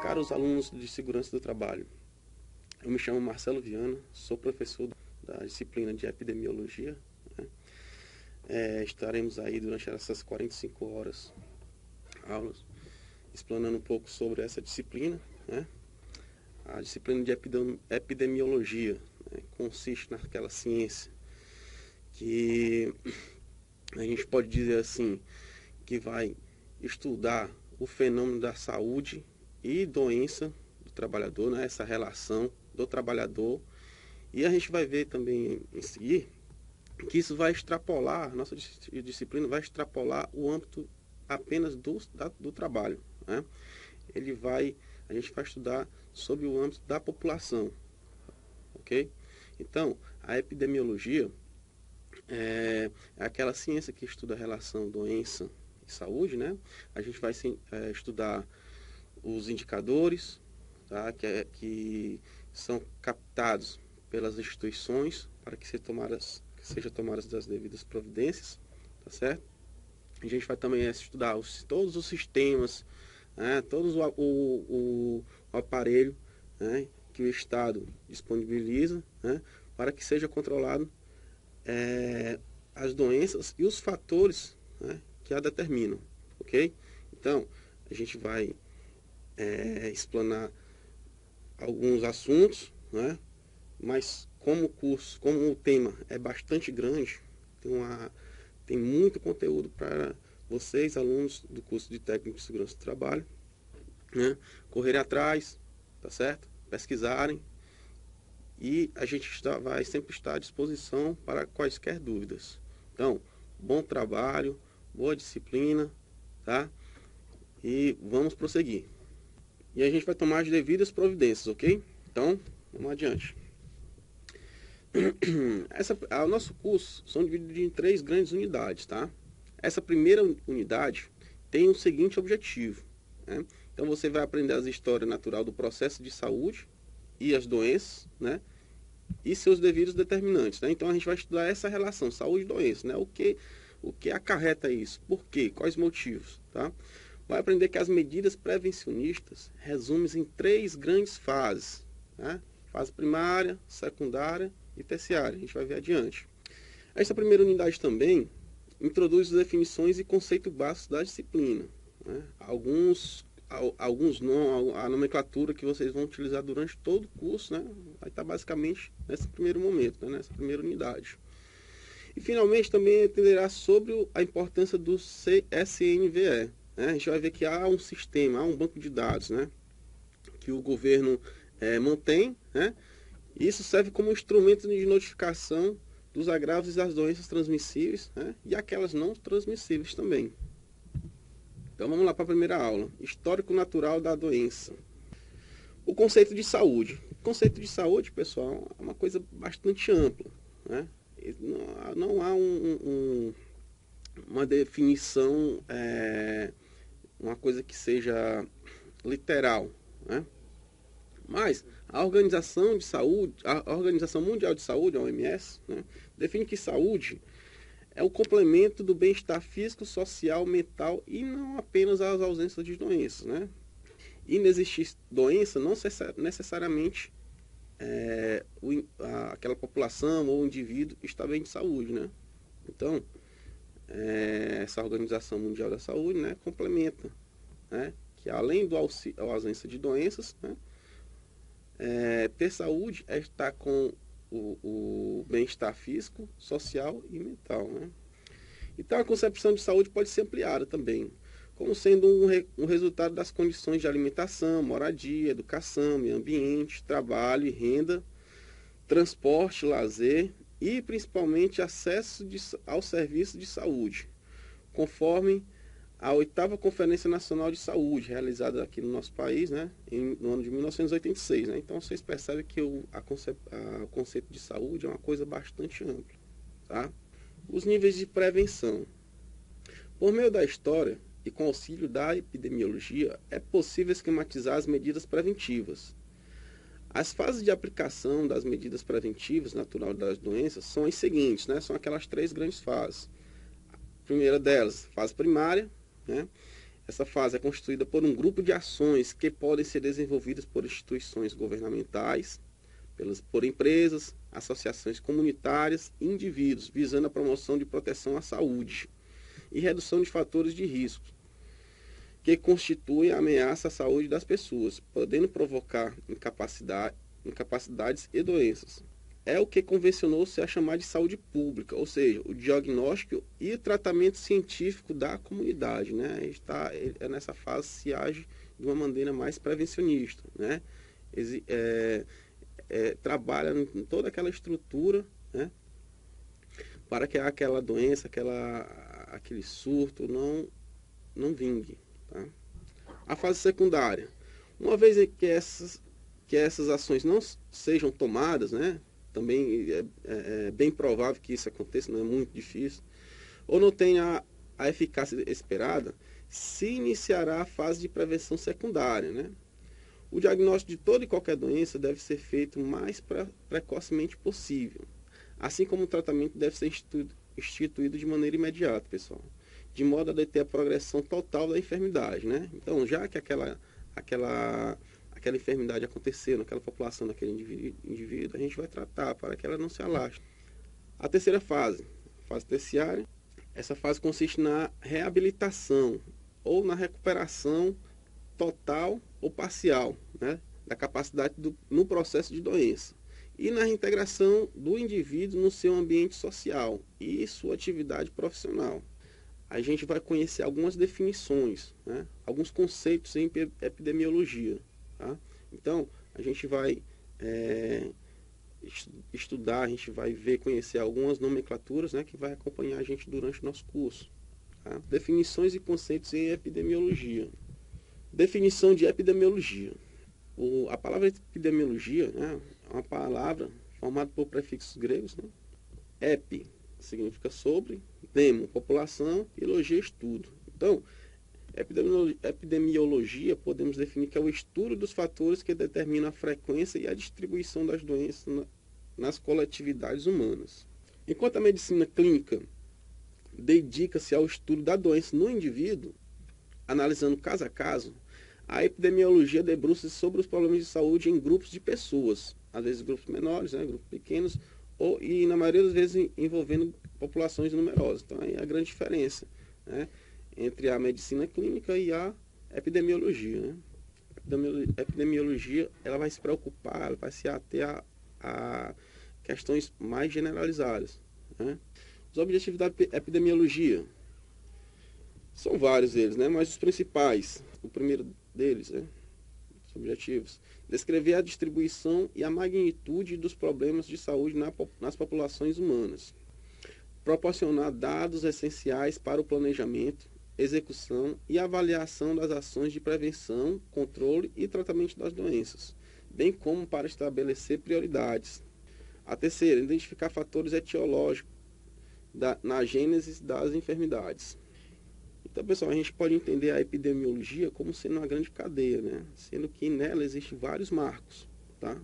Caros alunos de segurança do trabalho, eu me chamo Marcelo Viana, sou professor da disciplina de epidemiologia. Estaremos aí durante essas 45 horas aulas, explanando um pouco sobre essa disciplina. A disciplina de epidemiologia consiste naquela ciência que a gente pode dizer assim, que vai estudar o fenômeno da saúde e doença do trabalhador, essa relação do trabalhador. E a gente vai ver também em seguir que isso vai extrapolar, nossa disciplina vai extrapolar o âmbito apenas do trabalho. A gente vai estudar sobre o âmbito da população, ok? Então, a epidemiologia é aquela ciência que estuda a relação doença e saúde, A gente vai estudar os indicadores, que são captados pelas instituições para que sejam tomadas as devidas providências, tá certo? A gente vai também estudar todos os sistemas, todos o aparelho que o Estado disponibiliza para que seja controlado as doenças e os fatores que a determinam, ok? Então, a gente vai explanar alguns assuntos, mas como o tema é bastante grande, tem muito conteúdo para vocês, alunos do curso de Técnico de Segurança do Trabalho, correrem atrás, tá certo? Pesquisarem, e a gente vai sempre estar à disposição para quaisquer dúvidas. Então, bom trabalho, boa disciplina, tá? E vamos prosseguir. E a gente vai tomar as devidas providências, ok? Então, vamos adiante. O nosso curso são divididos em 3 grandes unidades, tá? Essa primeira unidade tem o seguinte objetivo, Então, você vai aprender a história natural do processo de saúde e as doenças, e seus devidos determinantes, Então, a gente vai estudar essa relação saúde e doença, O que acarreta isso? Por quê? Quais motivos, tá? Vai aprender que as medidas prevencionistas resumem-se em 3 grandes fases, Fase primária, secundária e terciária. A gente vai ver adiante. Essa primeira unidade também introduz definições e conceitos básicos da disciplina. Alguns não, a nomenclatura que vocês vão utilizar durante todo o curso, vai estar basicamente nesse primeiro momento, nessa primeira unidade. E finalmente também entenderá sobre a importância do CSNVE. A gente vai ver que há um sistema, há um banco de dados, que o governo mantém, Isso serve como instrumento de notificação dos agravos e das doenças transmissíveis, e aquelas não transmissíveis também. Então vamos lá para a primeira aula. Histórico natural da doença. O conceito de saúde. O conceito de saúde, pessoal, é uma coisa bastante ampla, Não há uma definição, uma coisa que seja literal, Mas a Organização Mundial de Saúde, a OMS, define que saúde é o complemento do bem-estar físico, social, mental e não apenas as ausências de doenças, E não existir doença, não necessariamente aquela população ou indivíduo está bem de saúde, Então, essa Organização Mundial da Saúde, complementa, que além da ausência de doenças, ter saúde é estar com o bem-estar físico, social e mental, Então a concepção de saúde pode ser ampliada também, como sendo um resultado das condições de alimentação, moradia, educação, meio ambiente, trabalho e renda, transporte, lazer e principalmente acesso ao serviço de saúde, conforme a 8ª Conferência Nacional de Saúde, realizada aqui no nosso país, no ano de 1986. Então, vocês percebem que o conceito de saúde é uma coisa bastante ampla, tá? Os níveis de prevenção. Por meio da história e com auxílio da epidemiologia, é possível esquematizar as medidas preventivas. As fases de aplicação das medidas preventivas natural das doenças são as seguintes, São aquelas 3 grandes fases. A primeira delas, fase primária, Essa fase é constituída por um grupo de ações que podem ser desenvolvidas por instituições governamentais, por empresas, associações comunitárias e indivíduos, visando a promoção de proteção à saúde e redução de fatores de risco que constituem ameaça à saúde das pessoas, podendo provocar incapacidades e doenças. É o que convencionou-se a chamar de saúde pública, ou seja, o diagnóstico e tratamento científico da comunidade. Né? Nessa fase se age de uma maneira mais prevencionista. Né? Trabalha em toda aquela estrutura, né? Para que aquela doença, aquele surto não vingue. Tá? A fase secundária. Uma vez que essas ações não sejam tomadas, né? Também é bem provável que isso aconteça, não é muito difícil, ou não tenha a eficácia esperada, se iniciará a fase de prevenção secundária. Né? O diagnóstico de toda e qualquer doença deve ser feito o mais precocemente possível, assim como o tratamento deve ser instituído de maneira imediata, pessoal, de modo a deter a progressão total da enfermidade. Né? Então, já que aquela enfermidade acontecer naquela população, naquele indivíduo, a gente vai tratar para que ela não se alastre. A terceira fase, fase terciária, essa fase consiste na reabilitação ou na recuperação total ou parcial, né, da capacidade no processo de doença e na reintegração do indivíduo no seu ambiente social e sua atividade profissional. A gente vai conhecer algumas definições, né, alguns conceitos em epidemiologia. Tá? Então, a gente vai estudar, a gente vai conhecer algumas nomenclaturas, né, que vai acompanhar a gente durante o nosso curso. Tá? Definições e conceitos em epidemiologia. Definição de epidemiologia. A palavra epidemiologia, né, é uma palavra formada por prefixos gregos. Né? Epi significa sobre, demo, população, e logia, estudo. Então, epidemiologia podemos definir que é o estudo dos fatores que determinam a frequência e a distribuição das doenças nas coletividades humanas. Enquanto a medicina clínica dedica-se ao estudo da doença no indivíduo, analisando caso a caso, a epidemiologia debruça-se sobre os problemas de saúde em grupos de pessoas, às vezes grupos menores, né, grupos pequenos, e na maioria das vezes envolvendo populações numerosas. Então, aí é a grande diferença, né, entre a medicina clínica e a epidemiologia. Né? A epidemiologia ela vai se preocupar, ela vai se ater a questões mais generalizadas. Né? Os objetivos da epidemiologia são vários eles, né? Mas os principais, o primeiro deles, né? Os objetivos, descrever a distribuição e a magnitude dos problemas de saúde nas populações humanas, proporcionar dados essenciais para o planejamento, execução e avaliação das ações de prevenção, controle e tratamento das doenças, bem como para estabelecer prioridades. A terceira, identificar fatores etiológicos na gênese das enfermidades. Então, pessoal, a gente pode entender a epidemiologia como sendo uma grande cadeia, né? Sendo que nela existem vários marcos, tá?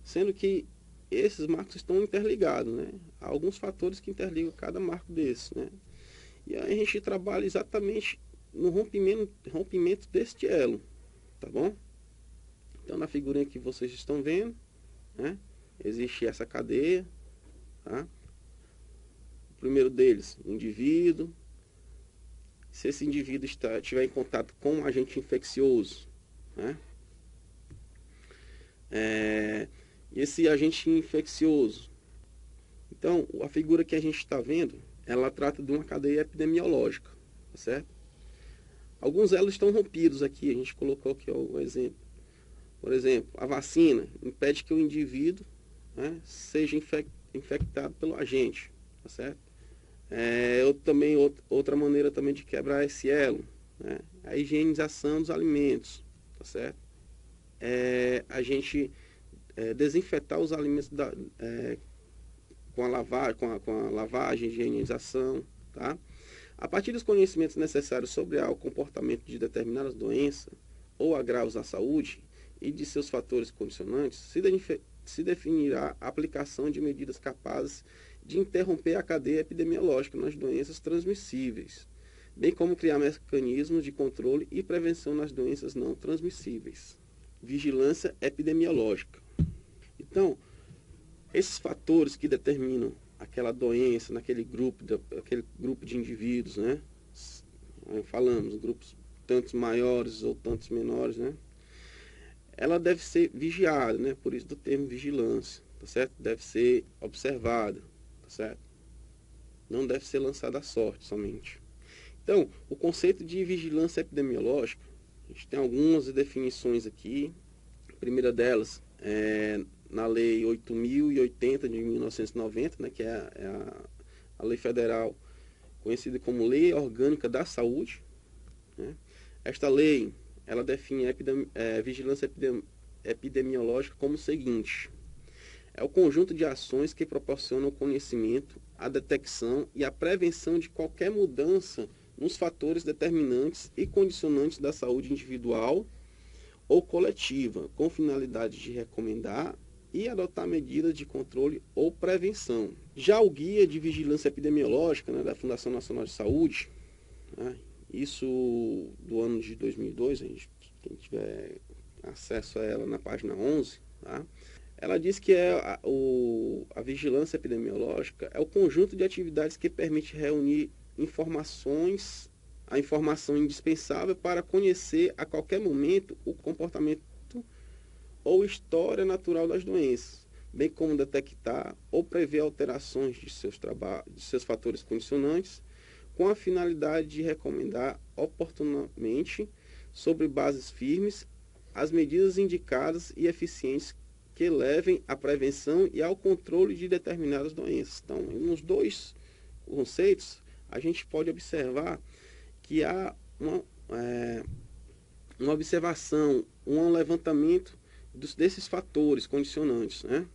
Sendo que esses marcos estão interligados, né? Há alguns fatores que interligam cada marco desses, né? E aí a gente trabalha exatamente no rompimento deste elo, tá bom? Então, na figurinha que vocês estão vendo, né, existe essa cadeia, tá? O primeiro deles, o indivíduo. Se esse indivíduo estiver em contato com um agente infeccioso, né, esse agente infeccioso, então, a figura que a gente está vendo, ela trata de uma cadeia epidemiológica, tá certo? Alguns elos estão rompidos aqui, a gente colocou aqui o exemplo. Por exemplo, a vacina impede que o indivíduo, né, seja infectado pelo agente, tá certo? Outra maneira também de quebrar esse elo, né, a higienização dos alimentos, tá certo? A gente desinfetar os alimentos com a lavagem, higienização, tá? A partir dos conhecimentos necessários sobre o comportamento de determinadas doenças ou agravos à saúde e de seus fatores condicionantes, se definirá a aplicação de medidas capazes de interromper a cadeia epidemiológica nas doenças transmissíveis, bem como criar mecanismos de controle e prevenção nas doenças não transmissíveis. Vigilância epidemiológica. Então, esses fatores que determinam aquela doença naquele grupo, aquele grupo de indivíduos, né? Falamos, grupos tantos maiores ou tantos menores, né? Ela deve ser vigiada, né? Por isso do termo vigilância, tá certo? Deve ser observada, tá certo? Não deve ser lançada à sorte somente. Então, o conceito de vigilância epidemiológica, a gente tem algumas definições aqui. A primeira delas é na Lei 8.080 de 1990, né, que é a lei federal conhecida como Lei Orgânica da Saúde, né? Esta lei, ela define a vigilância epidemiológica como o seguinte: é o conjunto de ações que proporcionam o conhecimento, a detecção e a prevenção de qualquer mudança nos fatores determinantes e condicionantes da saúde individual ou coletiva, com finalidade de recomendar e adotar medidas de controle ou prevenção. Já o Guia de Vigilância Epidemiológica, né, da Fundação Nacional de Saúde, né, isso do ano de 2002, quem tiver acesso a ela na página 11, tá? Ela diz que a vigilância epidemiológica é o conjunto de atividades que permite reunir a informação indispensável para conhecer a qualquer momento o comportamento ou história natural das doenças, bem como detectar ou prever alterações de seus fatores condicionantes, com a finalidade de recomendar oportunamente, sobre bases firmes, as medidas indicadas e eficientes que levem à prevenção e ao controle de determinadas doenças. Então, nos dois conceitos, a gente pode observar que há uma observação, um levantamento desses fatores condicionantes, né?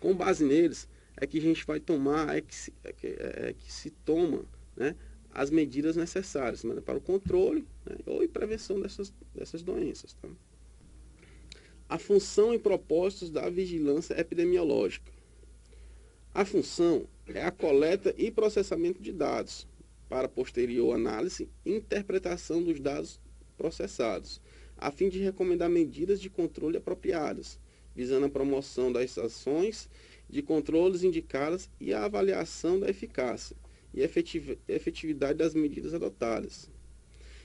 Com base neles, é que a gente vai tomar, que se toma, né, as medidas necessárias, né, para o controle, né, ou prevenção dessas doenças. Tá? A função e propósitos da vigilância epidemiológica. A função é a coleta e processamento de dados, para posterior análise e interpretação dos dados processados, a fim de recomendar medidas de controle apropriadas, visando a promoção das ações de controles indicadas e a avaliação da eficácia e efetividade das medidas adotadas.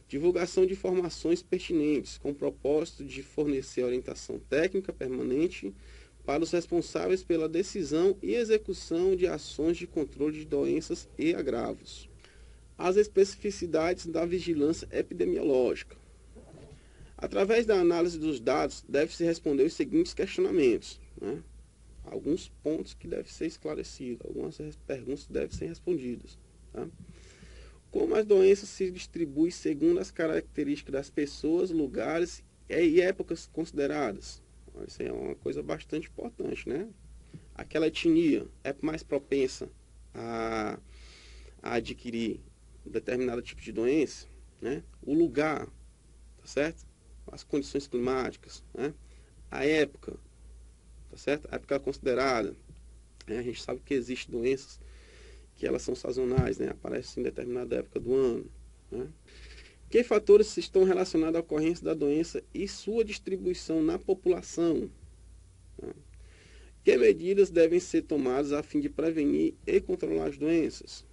Divulgação de informações pertinentes, com o propósito de fornecer orientação técnica permanente para os responsáveis pela decisão e execução de ações de controle de doenças e agravos. As especificidades da vigilância epidemiológica. Através da análise dos dados, deve-se responder os seguintes questionamentos, né? Alguns pontos que devem ser esclarecidos, algumas perguntas devem ser respondidas. Tá? Como as doenças se distribuem segundo as características das pessoas, lugares e épocas consideradas? Isso é uma coisa bastante importante, né? Aquela etnia é mais propensa a adquirir um determinado tipo de doença, né? O lugar, tá certo? As condições climáticas, né? A época, tá certo? A época considerada, né? A gente sabe que existem doenças que elas são sazonais, né? Aparecem em determinada época do ano, né? Que fatores estão relacionados à ocorrência da doença e sua distribuição na população? Né? Que medidas devem ser tomadas a fim de prevenir e controlar as doenças?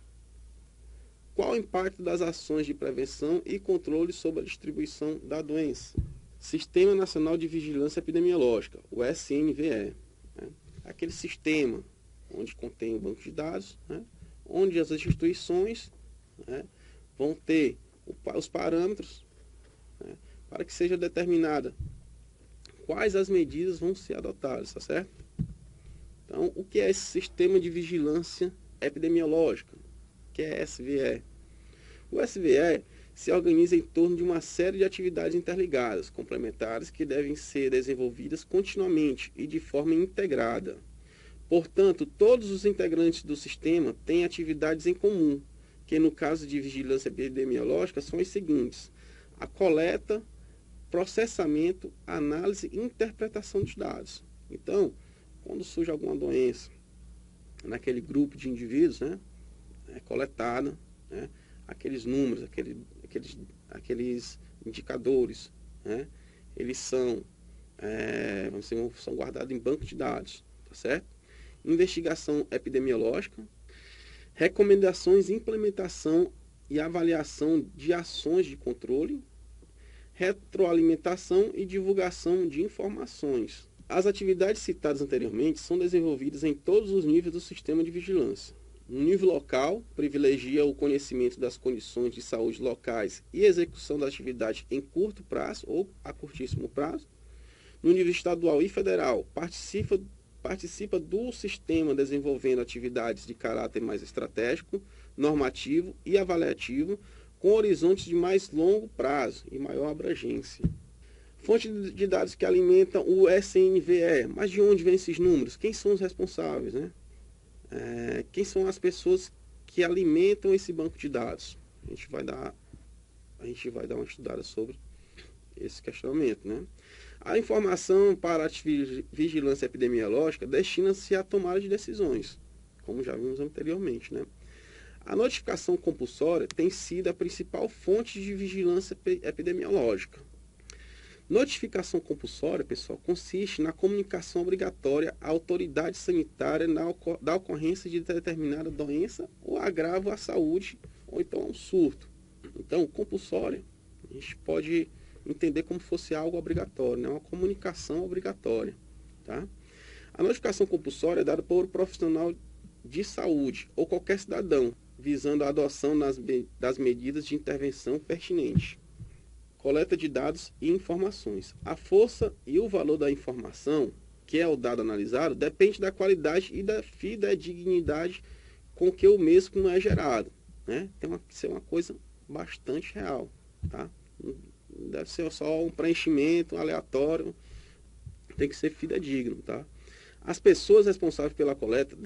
Qual o impacto das ações de prevenção e controle sobre a distribuição da doença? Sistema Nacional de Vigilância Epidemiológica, o SNVE. Né? Aquele sistema onde contém o banco de dados, né? Onde as instituições, né, vão ter os parâmetros, né, para que seja determinada quais as medidas vão ser adotadas, tá certo? Então, o que é esse Sistema de Vigilância Epidemiológica? Que é SVE. O SVE se organiza em torno de uma série de atividades interligadas, complementares, que devem ser desenvolvidas continuamente e de forma integrada. Portanto, todos os integrantes do sistema têm atividades em comum, que no caso de vigilância epidemiológica são as seguintes: a coleta, processamento, análise e interpretação dos dados. Então, quando surge alguma doença naquele grupo de indivíduos, né, é coletada, né, aqueles números, aqueles indicadores, né? Eles são guardados em banco de dados, tá certo? Investigação epidemiológica, recomendações, implementação e avaliação de ações de controle, retroalimentação e divulgação de informações. As atividades citadas anteriormente são desenvolvidas em todos os níveis do sistema de vigilância. No nível local, privilegia o conhecimento das condições de saúde locais e execução da atividade em curto prazo ou a curtíssimo prazo. No nível estadual e federal, participa do sistema desenvolvendo atividades de caráter mais estratégico, normativo e avaliativo, com horizontes de mais longo prazo e maior abrangência. Fonte de dados que alimentam o SNVE. Mas de onde vêm esses números? Quem são os responsáveis, né? Quem são as pessoas que alimentam esse banco de dados? A gente vai dar uma estudada sobre esse questionamento, né? A informação para a vigilância epidemiológica destina-se à tomada de decisões, como já vimos anteriormente, né? A notificação compulsória tem sido a principal fonte de vigilância epidemiológica. Notificação compulsória, pessoal, consiste na comunicação obrigatória à autoridade sanitária da ocorrência de determinada doença ou agravo à saúde, ou então um surto. Então, compulsória, a gente pode entender como fosse algo obrigatório, né? Uma comunicação obrigatória, tá? A notificação compulsória é dada por um profissional de saúde ou qualquer cidadão, visando a adoção das medidas de intervenção pertinentes. Coleta de dados e informações. A força e o valor da informação, que é o dado analisado, depende da qualidade e da fidedignidade com que o mesmo é gerado, né? Tem que ser uma coisa bastante real, tá? Não deve ser só um preenchimento aleatório, tem que ser fidedigno, tá? As pessoas responsáveis pela coleta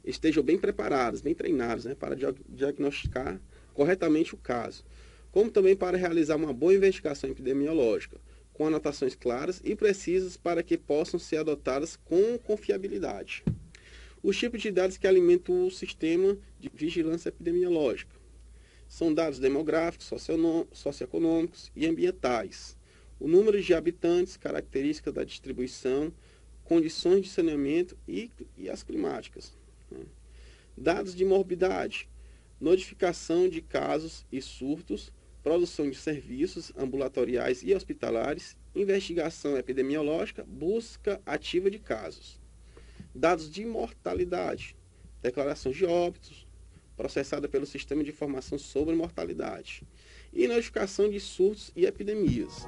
estejam bem preparadas, bem treinadas, né, para diagnosticar corretamente o caso, como também para realizar uma boa investigação epidemiológica, com anotações claras e precisas para que possam ser adotadas com confiabilidade. Os tipos de dados que alimentam o sistema de vigilância epidemiológica são dados demográficos, socioeconômicos e ambientais. O número de habitantes, características da distribuição, condições de saneamento e as climáticas. Dados de morbidade, notificação de casos e surtos, produção de serviços ambulatoriais e hospitalares, investigação epidemiológica, busca ativa de casos. Dados de mortalidade, declarações de óbitos, processada pelo Sistema de Informação sobre Mortalidade, e notificação de surtos e epidemias.